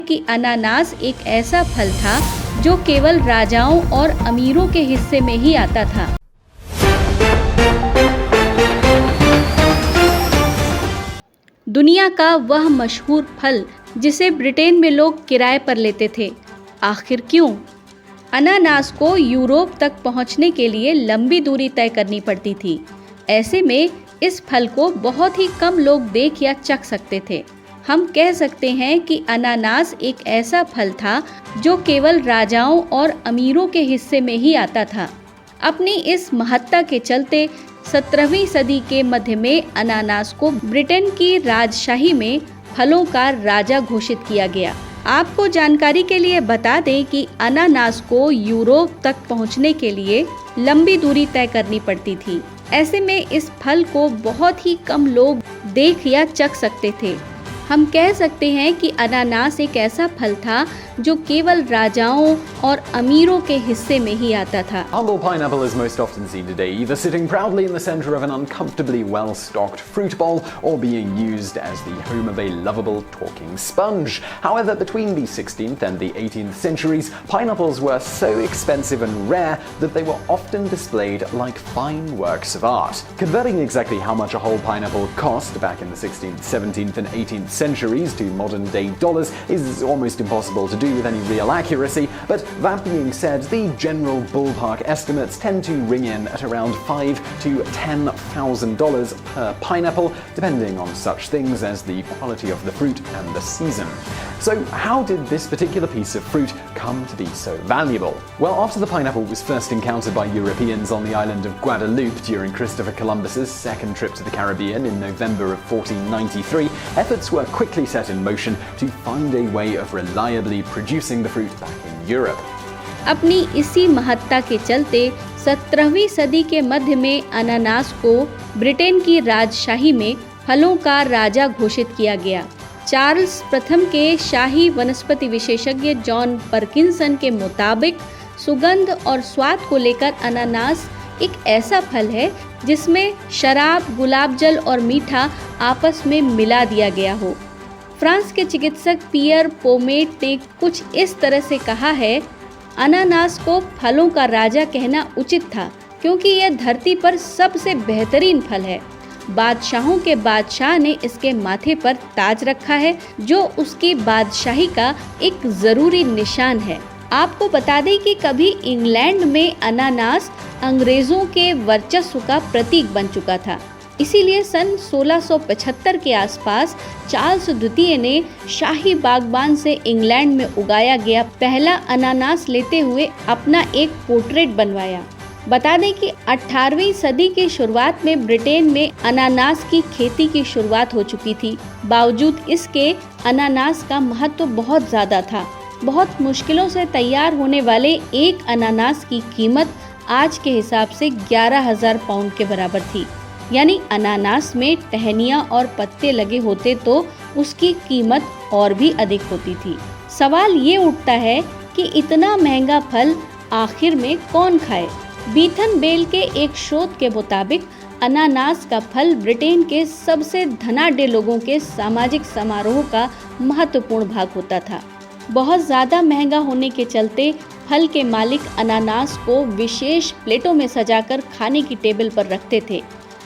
कि अनानास एक ऐसा फल था जो केवल राजाओं और अमीरों के हिस्से में ही आता था। दुनिया का वह मशहूर फल जिसे ब्रिटेन में लोग किराए पर लेते थे, आखिर क्यों? अनानास को यूरोप तक पहुंचने के लिए लंबी दूरी तय करनी पड़ती थी। ऐसे में इस फल को बहुत ही कम लोग देख या चख सकते थे। हम कह सकते हैं कि अनानास एक ऐसा फल था जो केवल राजाओं और अमीरों के हिस्से में ही आता था। अपनी इस महत्ता के चलते 17वीं सदी के मध्य में अनानास को ब्रिटेन की राजशाही में फलों का राजा घोषित किया गया। आपको जानकारी के लिए बता दें कि अनानास को यूरोप तक पहुंचने के लिए लंबी दूरी तय करनी पड़ती थी। ऐसे में इस फल को बहुत ही कम लोग देख या चख सकते थे। हम कह सकते हैं कि अनानास एक ऐसा फल था जो केवल राजाओं और अमीरों के हिस्से में ही आता था। Humble pineapple is most often seen today either sitting proudly in the center of an uncomfortably well-stocked fruit bowl or being used as the home of a lovable talking sponge. However, between the 16th and the 18th centuries, pineapples were so expensive and rare that they were often displayed like fine works of art. Converting exactly how much a whole pineapple cost back in the 16th, 17th and 18th centuries to modern-day dollars is almost impossible to do with any real accuracy, but that being said, the general ballpark estimates tend to ring in at around $5,000 to $10,000 per pineapple, depending on such things as the quality of the fruit and the season. So how did this particular piece of fruit come to be so valuable? Well, after the pineapple was first encountered by Europeans on the island of Guadeloupe during Christopher Columbus's second trip to the Caribbean in November of 1493, efforts were quickly set in motion to find a way of reliably producing the fruit back in Europe. अपनी इसी महत्ता के चलते 17वीं सदी के मध्य में अनानास को ब्रिटेन की राजशाही में फलों का राजा घोषित किया गया। चार्ल्स प्रथम के शाही वनस्पति विशेषज्ञ जॉन परकिंसन के मुताबिक सुगंध और स्वाद को लेकर अनानास एक ऐसा फल है जिसमें शराब, गुलाब जल और मीठा आपस में मिला दिया गया हो। फ्रांस के चिकित्सक पियर पोमेट ने कुछ इस तरह से कहा है, अनानास को फलों का राजा कहना उचित था क्योंकि यह धरती पर सबसे बेहतरीन फल है। बादशाहों के बादशाह ने इसके माथे पर ताज रखा है जो उसकी बादशाही का एक जरूरी निशान है। आपको बता दें कि कभी इंग्लैंड में अनानास अंग्रेजों के वर्चस्व का प्रतीक बन चुका था। इसीलिए सन 1675 के आसपास चार्ल्स द्वितीय ने शाही बागबान से इंग्लैंड में उगाया गया पहला अनानास लेते हुए अपना एक पोर्ट्रेट बनवाया। बता दें कि 18वीं सदी की शुरुआत में ब्रिटेन में अनानास की खेती की शुरुआत हो चुकी थी। बावजूद इसके अनानास का महत्व बहुत ज़्यादा था। बहुत मुश्किलों से तैयार होने वाले एक अनानास की कीमत आज के हिसाब से 11,000 पाउंड के बराबर थी। यानी अनानास में टहनियाँ और पत्ते लगे होते तो उसकी कीमत और भी अधिक होती थी। सवाल ये उठता है कि इतना महंगा फल आखिर में कौन खाए? बीथन बेल के एक शोध के मुताबिक अनानास का फल ब्रिटेन के सबसे धनाढ्य लोगों के सामाजिक समारोह का महत्वपूर्ण भाग होता था। बहुत ज़्यादा महंगा होने के चलते फल के मालिक अनानास को विशेष प्लेटों में सजाकर खाने की टेबल पर रखते थे।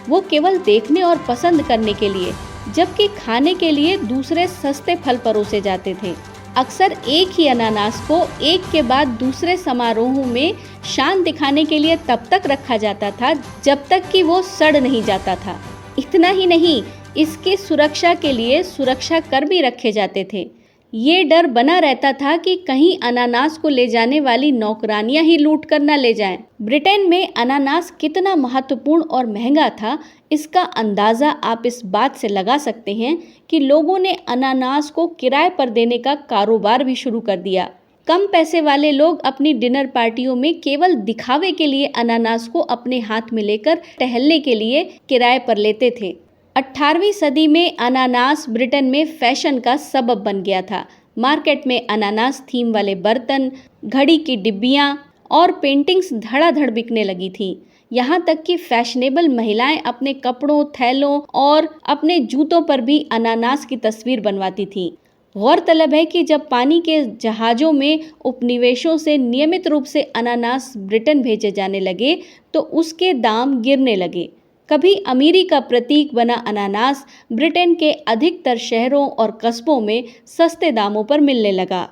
वो केवल देखने और पसंद करने के लिए, जबकि खाने के लिए दूसरे सस्ते फल परोसे जाते थे। अक्सर एक ही अनानास को एक के बाद दूसरे समारोहों में शान दिखाने के लिए तब तक रखा जाता था जब तक कि वो सड़ नहीं जाता था। इतना ही नहीं, इसकी सुरक्षा के लिए सुरक्षा कर भी रखे जाते थे। ये डर बना रहता था कि कहीं अनानास को ले जाने वाली नौकरानियां ही लूट कर न ले जाएं। ब्रिटेन में अनानास कितना महत्वपूर्ण और महंगा था, इसका अंदाज़ा आप इस बात से लगा सकते हैं कि लोगों ने अनानास को किराए पर देने का कारोबार भी शुरू कर दिया। कम पैसे वाले लोग अपनी डिनर पार्टियों में केवल दिखावे के लिए अनानास को अपने हाथ में लेकर टहलने के लिए किराए पर लेते थे। 18वीं सदी में अनानास ब्रिटेन में फैशन का सबब बन गया था। मार्केट में अनानास थीम वाले बर्तन, घड़ी की डिब्बियाँ और पेंटिंग्स धड़ाधड़ बिकने लगी थी। यहाँ तक कि फैशनेबल महिलाएं अपने कपड़ों, थैलों और अपने जूतों पर भी अनानास की तस्वीर बनवाती थीं। गौरतलब है कि जब पानी के जहाज़ों में उपनिवेशों से नियमित रूप से अनानास ब्रिटेन भेजे जाने लगे तो उसके दाम गिरने लगे। कभी अमीरी का प्रतीक बना अनानास ब्रिटेन के अधिकतर शहरों और कस्बों में सस्ते दामों पर मिलने लगा।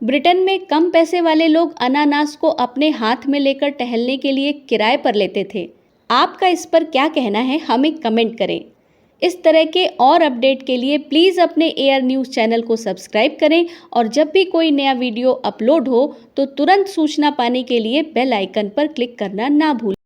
ब्रिटेन में कम पैसे वाले लोग अनानास को अपने हाथ में लेकर टहलने के लिए किराए पर लेते थे। आपका इस पर क्या कहना है, हमें कमेंट करें। इस तरह के और अपडेट के लिए प्लीज़ अपने एआर न्यूज़ चैनल को सब्सक्राइब करें और जब भी कोई नया वीडियो अपलोड हो तो तुरंत सूचना पाने के लिए बेल आइकन पर क्लिक करना ना भूलें।